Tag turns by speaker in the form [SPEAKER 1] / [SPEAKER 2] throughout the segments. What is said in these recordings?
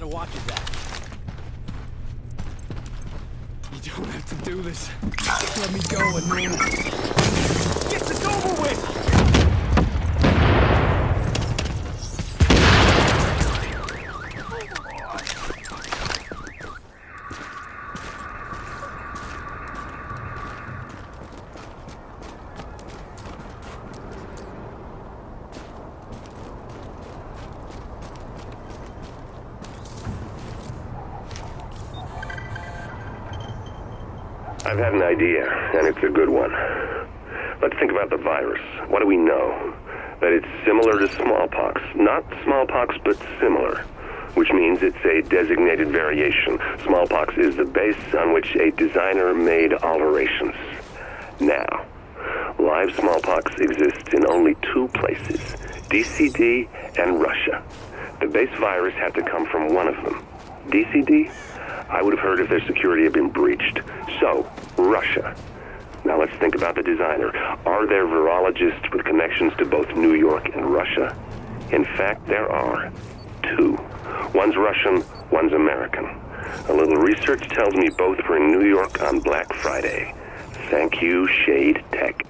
[SPEAKER 1] the watch is at. You don't have to do this. Just let me go and then... Get this over with!
[SPEAKER 2] I've had an idea, and it's a good one. Let's think about the virus. What do we know? That it's similar to smallpox. Not smallpox, but similar. Which means it's a designated variation. Smallpox is the base on which a designer made alterations. Now, live smallpox exists in only two places, DCD and Russia. The base virus had to come from one of them. DCD? I would have heard if their security had been breached. So, Russia. Now let's think about the designer. Are there virologists with connections to both New York and Russia? In fact, there are. Two. One's Russian, one's American. A little research tells me both were in New York on Black Friday. Thank you, Shade Tech.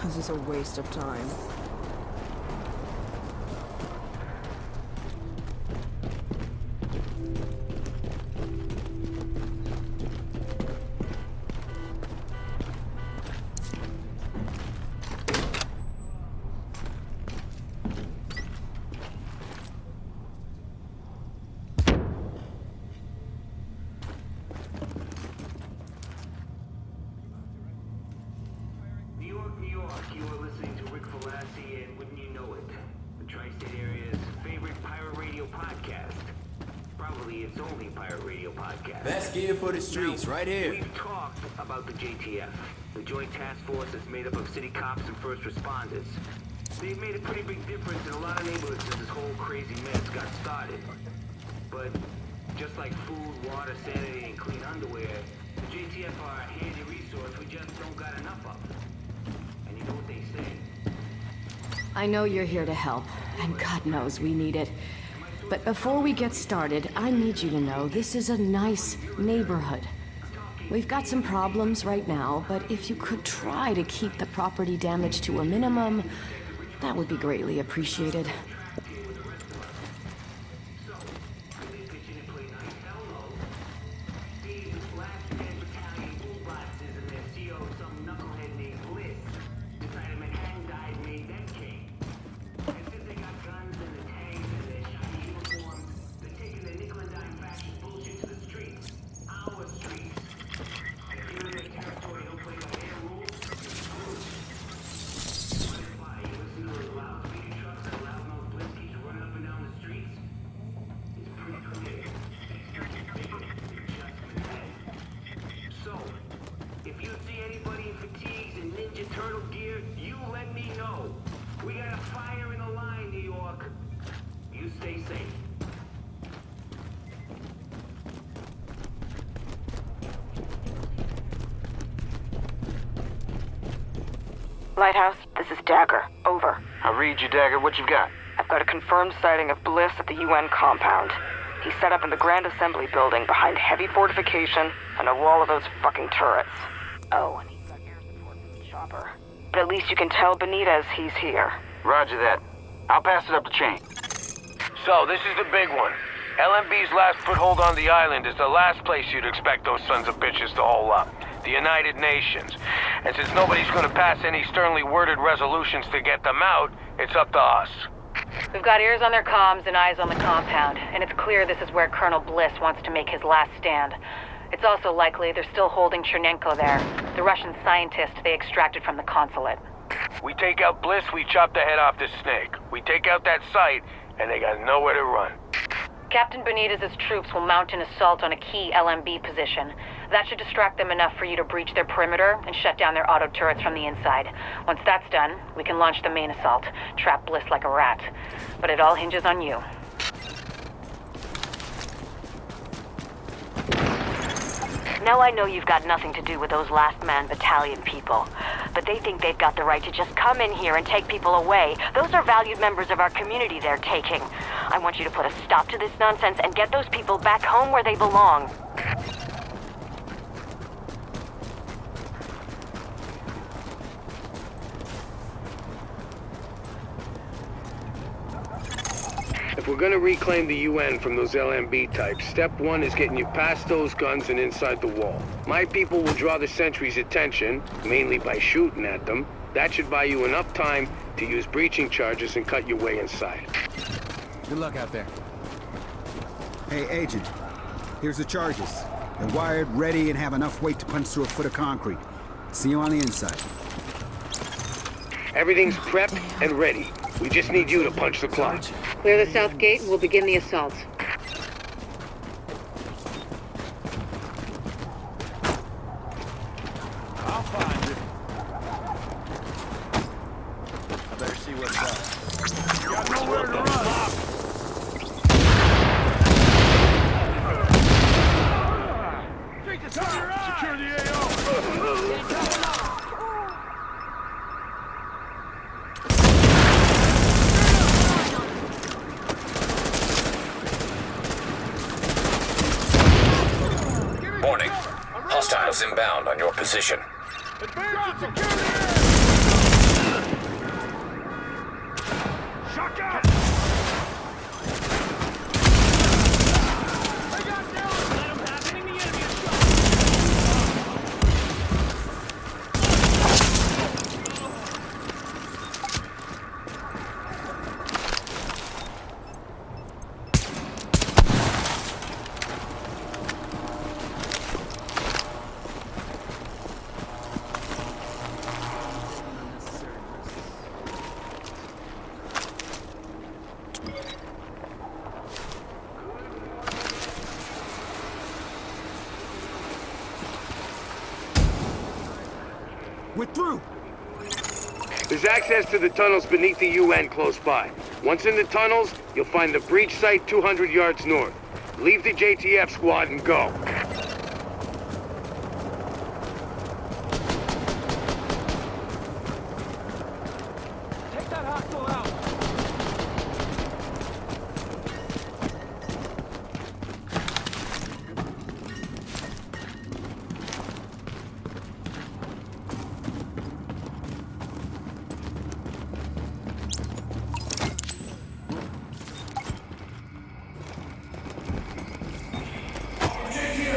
[SPEAKER 3] This is a waste of time.
[SPEAKER 4] You are listening to Rick Falassi, and wouldn't you know it, the Tri-State Area's favorite pirate radio podcast. Probably its only pirate radio podcast.
[SPEAKER 5] Best gear for the streets, right here.
[SPEAKER 4] We've talked about the JTF, the Joint Task Force that's made up of city cops and first responders. They've made a pretty big difference in a lot of neighborhoods since this whole crazy mess got started. But just like food, water, sanity, and clean underwear, the JTF are a handy resource we just don't got enough of. And you know what they say?
[SPEAKER 3] I know you're here to help, and God knows we need it. But before we get started, I need you to know this is a nice neighborhood. We've got some problems right now, but if you could try to keep the property damage to a minimum, that would be greatly appreciated.
[SPEAKER 4] Our streets. safe.
[SPEAKER 6] Lighthouse, this is Dagger. Over.
[SPEAKER 5] I'll read you, Dagger. What you got?
[SPEAKER 6] I've got a confirmed sighting of Bliss at the UN compound. He's set up in the Grand Assembly building behind heavy fortification and a wall of those fucking turrets. Oh, and he's got air support from the chopper. But at least you can tell Benitez he's here.
[SPEAKER 5] Roger that. I'll pass it up the chain.
[SPEAKER 7] So, this is the big one. LMB's last foothold on the island is the last place you'd expect those sons of bitches to hole up. The United Nations. And since nobody's gonna pass any sternly worded resolutions to get them out, it's up to us.
[SPEAKER 6] We've got ears on their comms and eyes on the compound, and it's clear this is where Colonel Bliss wants to make his last stand. It's also likely they're still holding Chernenko there, the Russian scientist they extracted from the consulate.
[SPEAKER 7] We take out Bliss, we chop the head off this snake. We take out that site, and they got nowhere to run.
[SPEAKER 6] Captain Benitez's troops will mount an assault on a key LMB position. That should distract them enough for you to breach their perimeter and shut down their auto turrets from the inside. Once that's done, we can launch the main assault, trap Bliss like a rat. But it all hinges on you. Now I know you've got nothing to do with those Last Man Battalion people, but they think they've got the right to just come in here and take people away. Those are valued members of our community they're taking. I want you to put a stop to this nonsense and get those people back home where they belong.
[SPEAKER 8] If we're gonna reclaim the UN from those LMB types, step one is getting you past those guns and inside the wall. My people will draw the sentries' attention, mainly by shooting at them. That should buy you enough time to use breaching charges and cut your way inside.
[SPEAKER 1] Good luck out there.
[SPEAKER 9] Hey, Agent. Here's the charges. They're wired, ready, and have enough weight to punch through a foot of concrete. See you on the inside.
[SPEAKER 8] Everything's prepped and ready. We just need you to punch the clock.
[SPEAKER 6] Clear the south gate and we'll begin the assault.
[SPEAKER 1] I'll find you. I better see what's up. You got nowhere to run. Secure the AO.
[SPEAKER 10] Warning. Hostiles inbound on your position.
[SPEAKER 1] Advance and secure the Shotgun! They got down! Let them have hitting the enemy a shot!
[SPEAKER 9] We're through!
[SPEAKER 8] There's access to the tunnels beneath the UN close by. Once in the tunnels, you'll find the breach site 200 yards north. Leave the JTF squad and go.
[SPEAKER 1] Take that hostile out!
[SPEAKER 11] JTF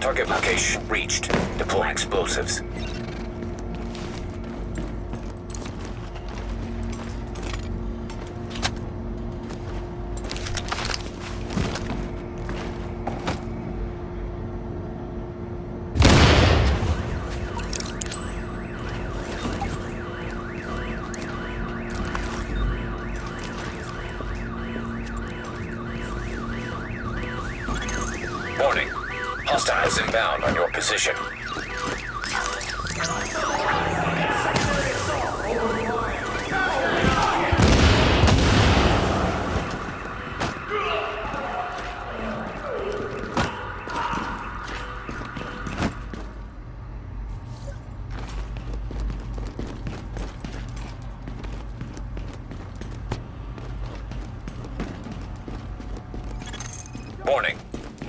[SPEAKER 10] Target location reached. Deploying explosives. Warning. Hostiles inbound on your position. Warning.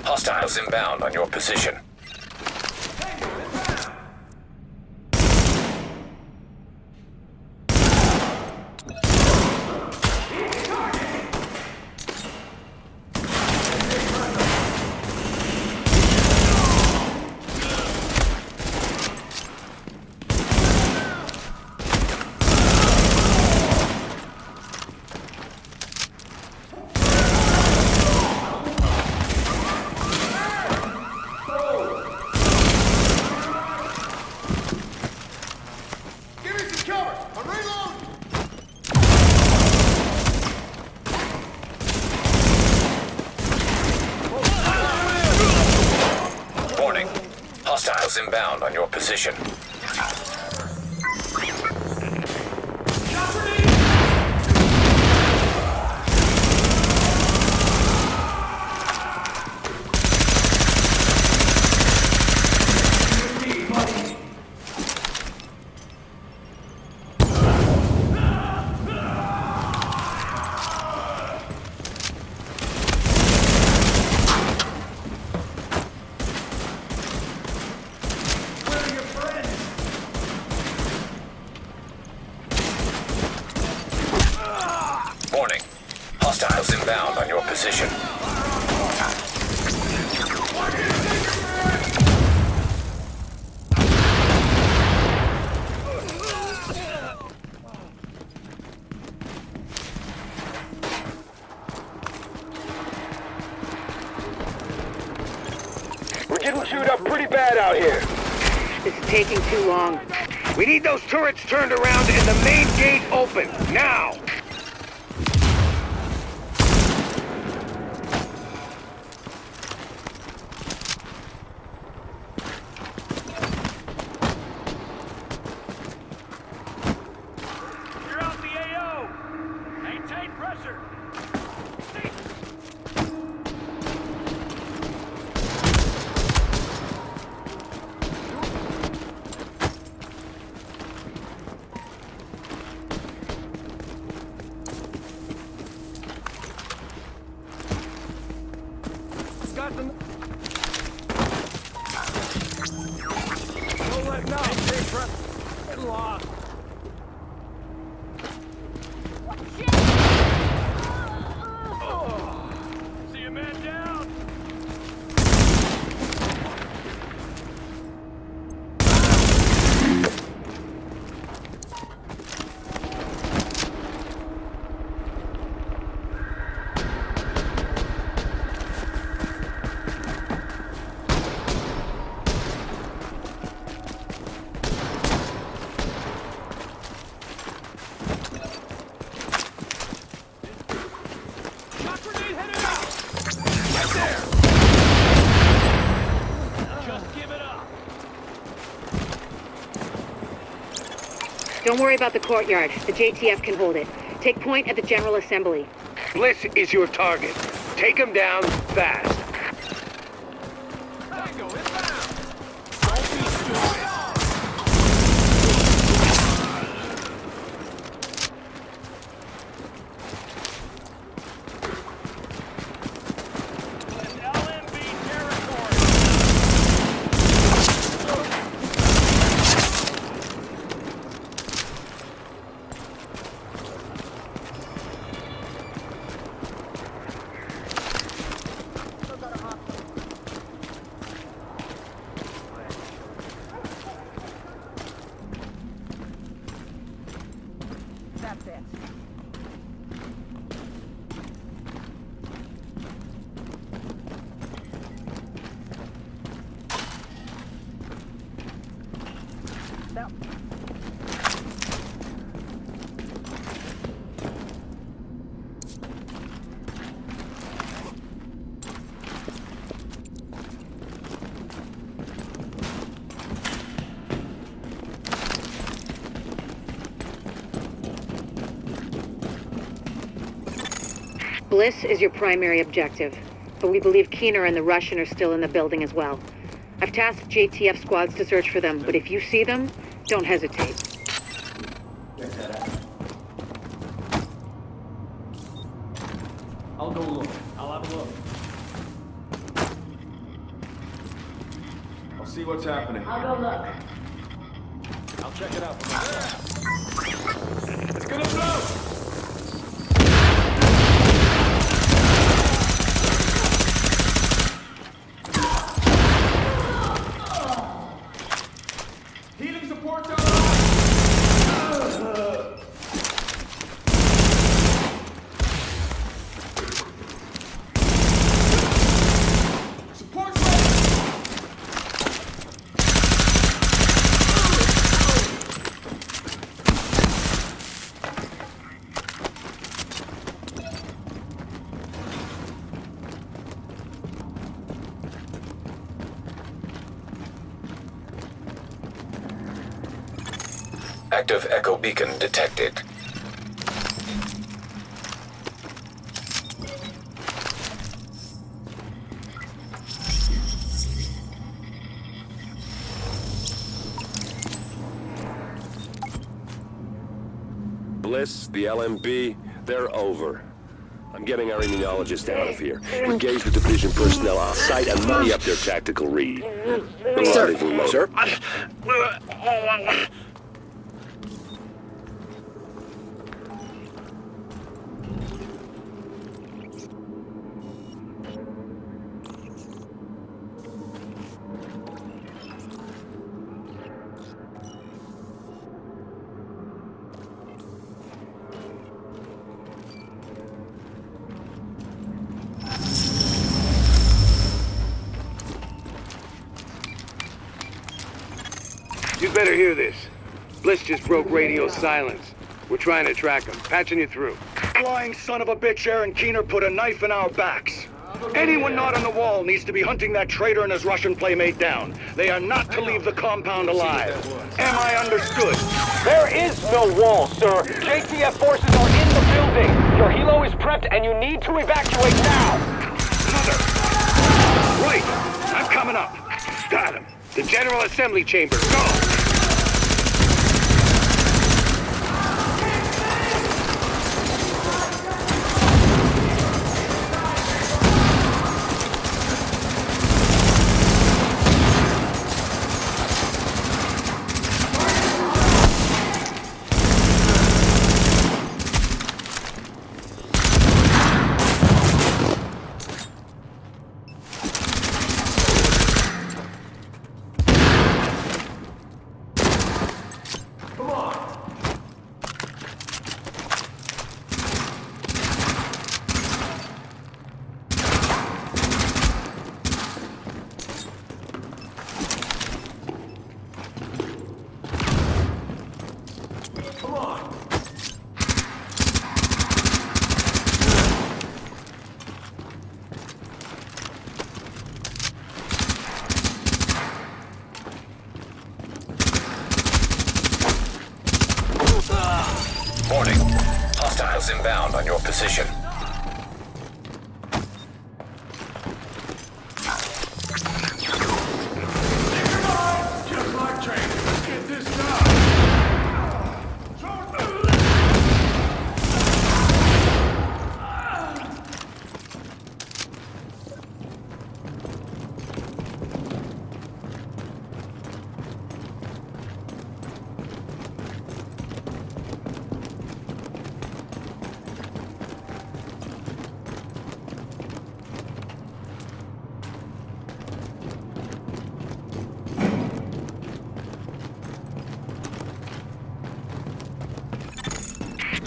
[SPEAKER 10] Hostiles inbound on your position. Hostiles inbound on your position. Warning. Hostiles inbound on your position.
[SPEAKER 8] We're getting chewed up pretty bad out here.
[SPEAKER 11] This is taking too long.
[SPEAKER 8] We need those turrets turned around and the main gate open, now!
[SPEAKER 1] You're out the AO! Maintain pressure! Got them. Don't let go. Maintain pressure. Get lost. See a man down. Shot grenade headed out. Right there. Just give it up.
[SPEAKER 11] Don't worry about the courtyard. The JTF can hold it. Take point at the General Assembly.
[SPEAKER 8] Bliss is your target. Take him down fast.
[SPEAKER 1] Tango inbound. Don't be stupid. LMB territory.
[SPEAKER 11] Bliss is your primary objective, but we believe Keener and the Russian are still in the building as well. I've tasked JTF squads to search for them, but if you see them, don't hesitate.
[SPEAKER 1] I'll go look. I'll have a look.
[SPEAKER 12] I'll see what's happening.
[SPEAKER 3] I'll go look.
[SPEAKER 1] I'll check it out for myself. It's gonna blow! Healing support down! Support ready!
[SPEAKER 10] Active echo beacon detected.
[SPEAKER 2] Bliss, the LMB, they're over. I'm getting our immunologist out of here. Engage the division personnel on site and money up their tactical read.
[SPEAKER 9] Sir. Sir.
[SPEAKER 8] You better hear this. Bliss just broke radio silence. We're trying to track him. Patching you through.
[SPEAKER 13] Flying son of a bitch, Aaron Keener put a knife in our backs. Anyone not on the wall needs to be hunting that traitor and his Russian playmate down. They are not to leave the compound alive. Am I understood?
[SPEAKER 7] There is no wall, sir. JTF forces are in the building. Your helo is prepped and you need to evacuate now.
[SPEAKER 13] Mother! Right! I'm coming up.
[SPEAKER 8] Got him. The General Assembly chamber. Go!
[SPEAKER 10] Warning. Hostiles inbound on your position.
[SPEAKER 1] Just like training. Let's get this done.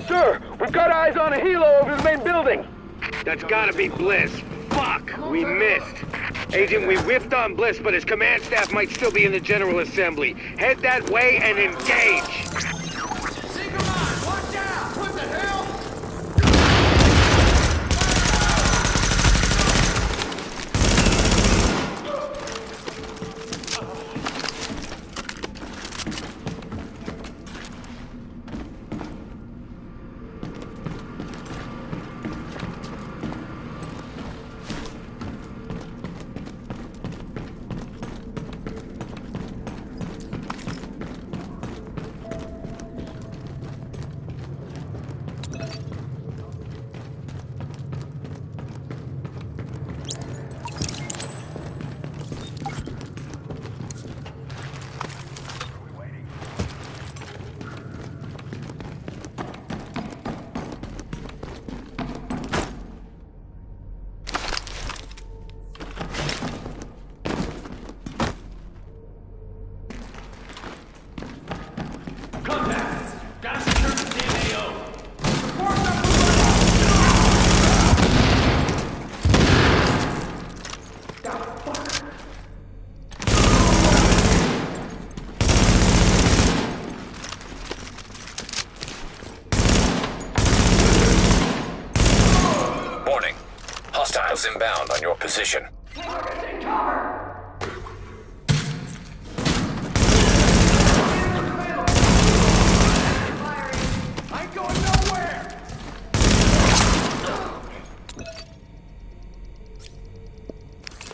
[SPEAKER 7] Sir, we've got eyes on a helo over the main building.
[SPEAKER 8] That's gotta be Bliss. Fuck! We missed. Agent, we whiffed on Bliss, but his command staff might still be in the General Assembly. Head that way and engage!
[SPEAKER 1] Watch out! What the hell?
[SPEAKER 10] position.
[SPEAKER 1] I ain't going nowhere!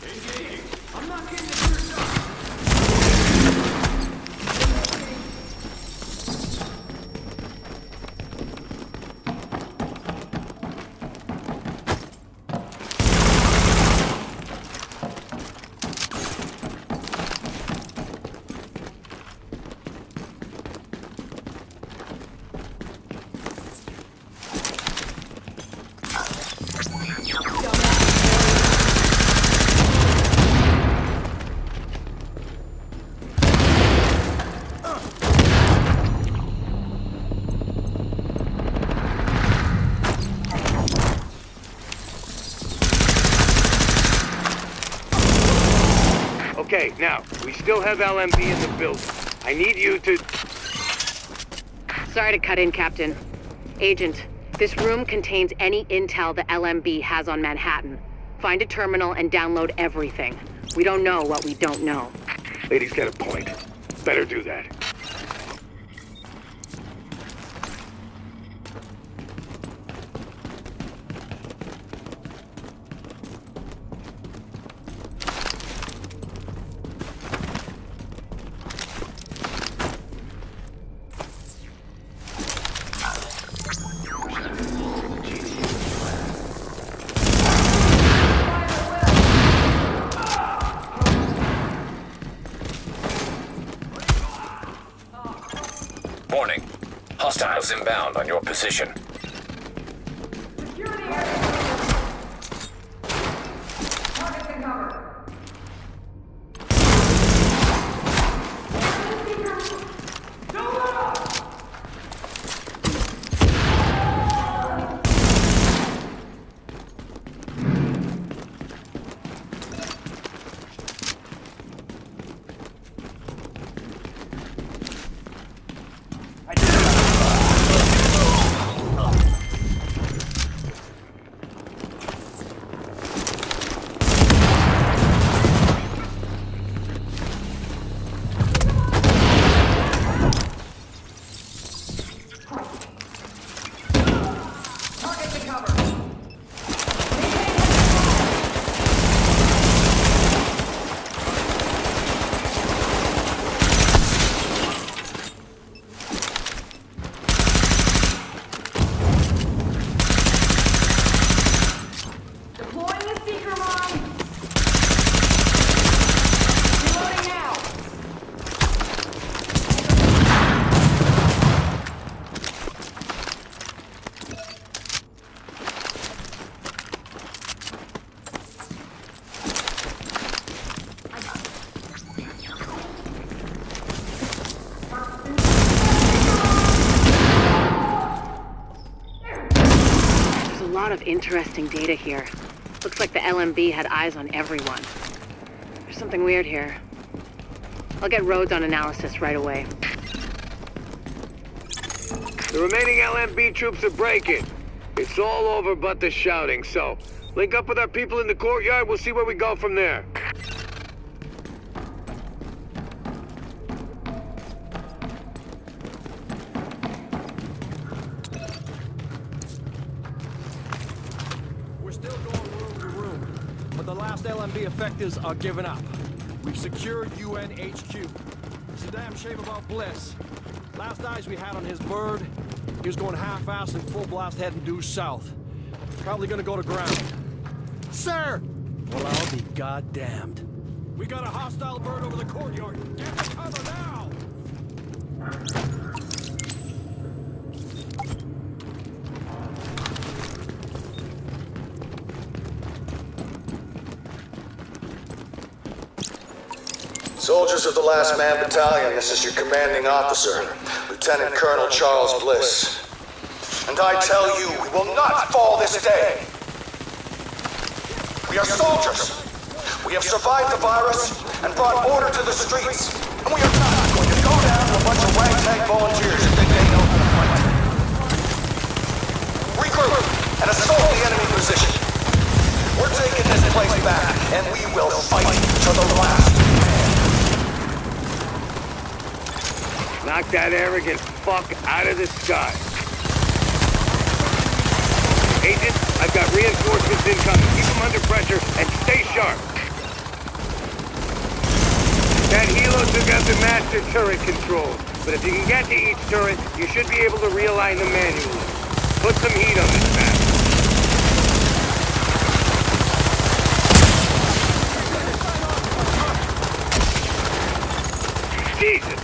[SPEAKER 1] Engaging. I'm not getting the first shot.
[SPEAKER 8] Okay, now, we still have LMB in the building. I need you to...
[SPEAKER 11] Sorry to cut in, Captain. Agent, this room contains any intel the LMB has on Manhattan. Find a terminal and download everything. We don't know what we don't know.
[SPEAKER 8] Lady's got a point. Better do that.
[SPEAKER 10] Warning. Hostiles inbound on your position.
[SPEAKER 11] A lot of interesting data here. Looks like the LMB had eyes on everyone. There's something weird here. I'll get Rhodes on analysis right away.
[SPEAKER 8] The remaining LMB troops are breaking. It's all over but the shouting, so link up with our people in the courtyard. We'll see where we go from there.
[SPEAKER 1] We're still going room to room, but the last LMB effectives are giving up. We've secured UN HQ. It's a damn shame about Bliss. Last eyes we had on his bird, he was going half-assed and full blast heading due south. Probably gonna go to ground. Sir! Well, I'll be goddamned. We got a hostile bird over the courtyard. Get to cover now!
[SPEAKER 12] Soldiers of the Last Man Battalion, this is your commanding officer, Lieutenant Colonel Charles Bliss. And I tell you, we will not fall this day! We are soldiers! We have survived the virus and brought order to the streets, and we are not going to go down to a bunch of ragtag volunteers who think they know how to fight. Regroup and assault the enemy position. We're taking this place back, and we will fight to the last man.
[SPEAKER 8] Knock that arrogant fuck out of the sky. Agent, I've got reinforcements incoming. Keep them under pressure and stay sharp. That helo took out the master turret controls, but if you can get to each turret, you should be able to realign them manually. Put some heat on this map. Jesus!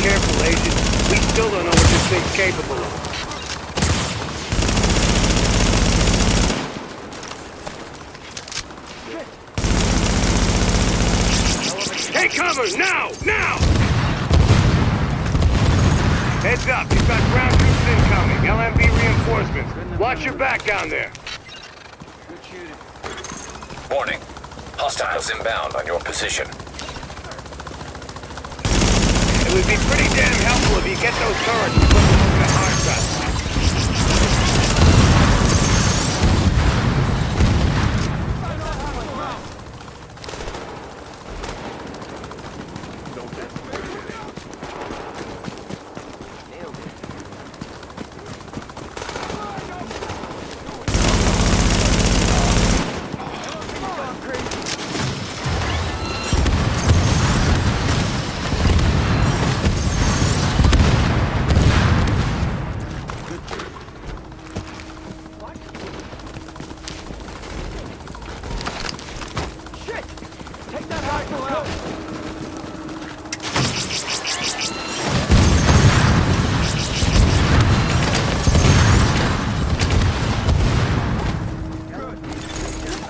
[SPEAKER 8] Careful, Agent. We still don't know what this thing's capable of. Take cover! Now! Now! Heads up, you've got ground troops incoming. LMB reinforcements. Watch your back down there.
[SPEAKER 10] Warning. Hostiles inbound on your position.
[SPEAKER 8] It would be pretty damn helpful if you get those turrets and put them over the hard drive.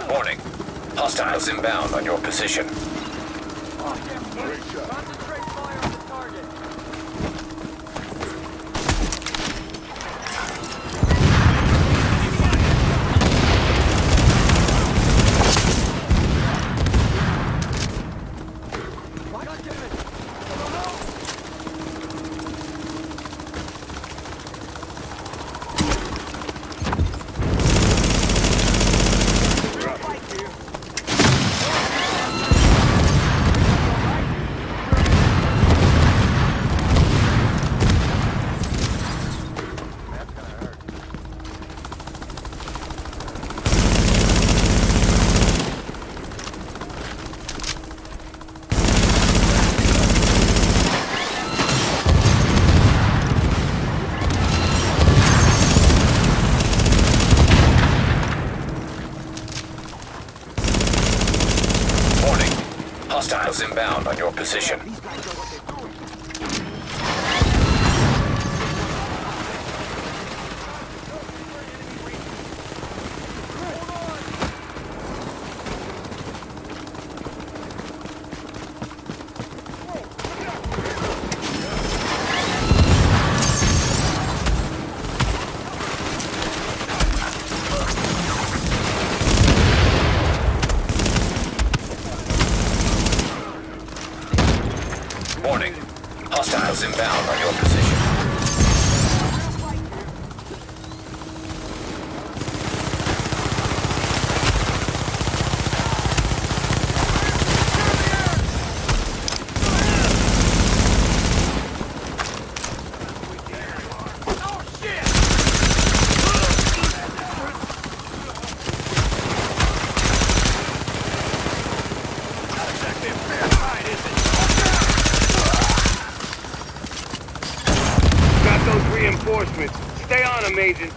[SPEAKER 10] Warning. Hostiles inbound on your position.
[SPEAKER 1] Concentrate fire on the target.
[SPEAKER 10] Hostiles inbound on your position. Warning. Hostiles inbound on your position.
[SPEAKER 8] Reinforcements. Stay on them, Agent.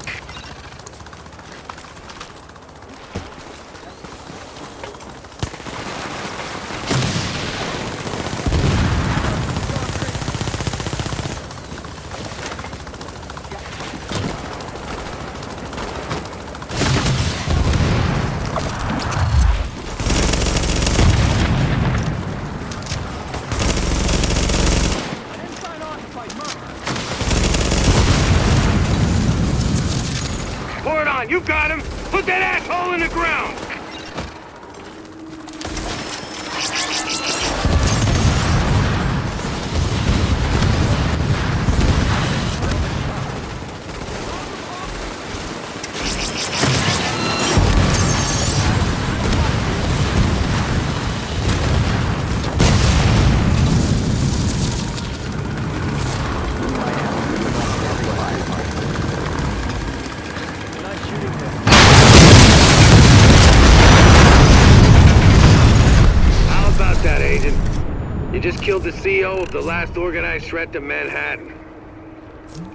[SPEAKER 8] just killed the CEO of the last organized threat to Manhattan.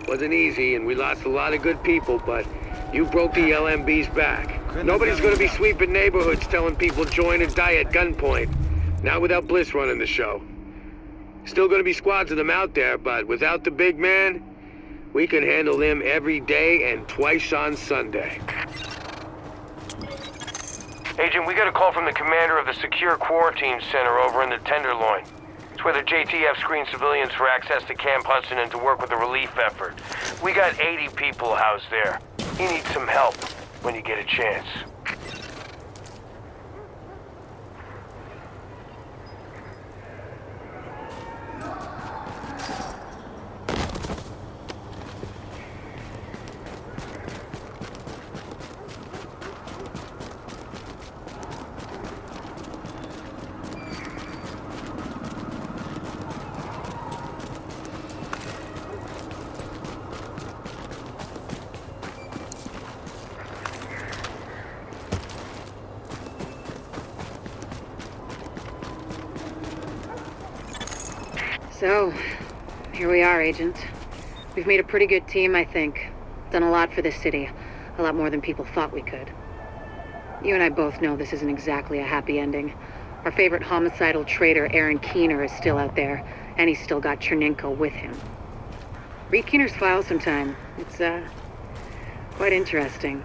[SPEAKER 8] Wasn't easy, and we lost a lot of good people, but you broke the LMB's back. Nobody's gonna be sweeping neighborhoods telling people join and die at gunpoint. Not without Bliss running the show. Still gonna be squads of them out there, but without the big man, we can handle them every day and twice on Sunday.
[SPEAKER 7] Agent, we got a call from the commander of the Secure Quarantine Center over in the Tenderloin. It's where the JTF screens civilians for access to Camp Hudson and to work with the relief effort. We got 80 people housed there. He needs some help when you get a chance.
[SPEAKER 11] So, here we are, Agent. We've made a pretty good team, I think. Done a lot for this city. A lot more than people thought we could. You and I both know this isn't exactly a happy ending. Our favorite homicidal traitor, Aaron Keener, is still out there, and he's still got Chernenko with him. Read Keener's file sometime. It's, quite interesting.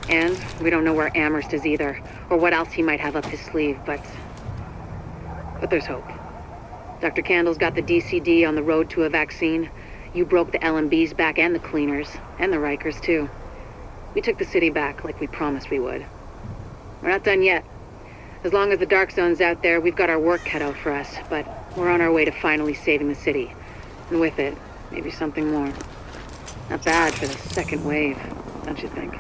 [SPEAKER 11] And we don't know where Amherst is either, or what else he might have up his sleeve, but there's hope. Dr. Candle's got the DCD on the road to a vaccine. You broke the LMB's back and the cleaners, and the Rikers too. We took the city back like we promised we would. We're not done yet. As long as the Dark Zone's out there, we've got our work cut out for us, but we're on our way to finally saving the city. And with it, maybe something more. Not bad for the second wave, don't you think?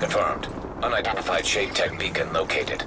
[SPEAKER 10] Confirmed. Unidentified shade tech beacon located.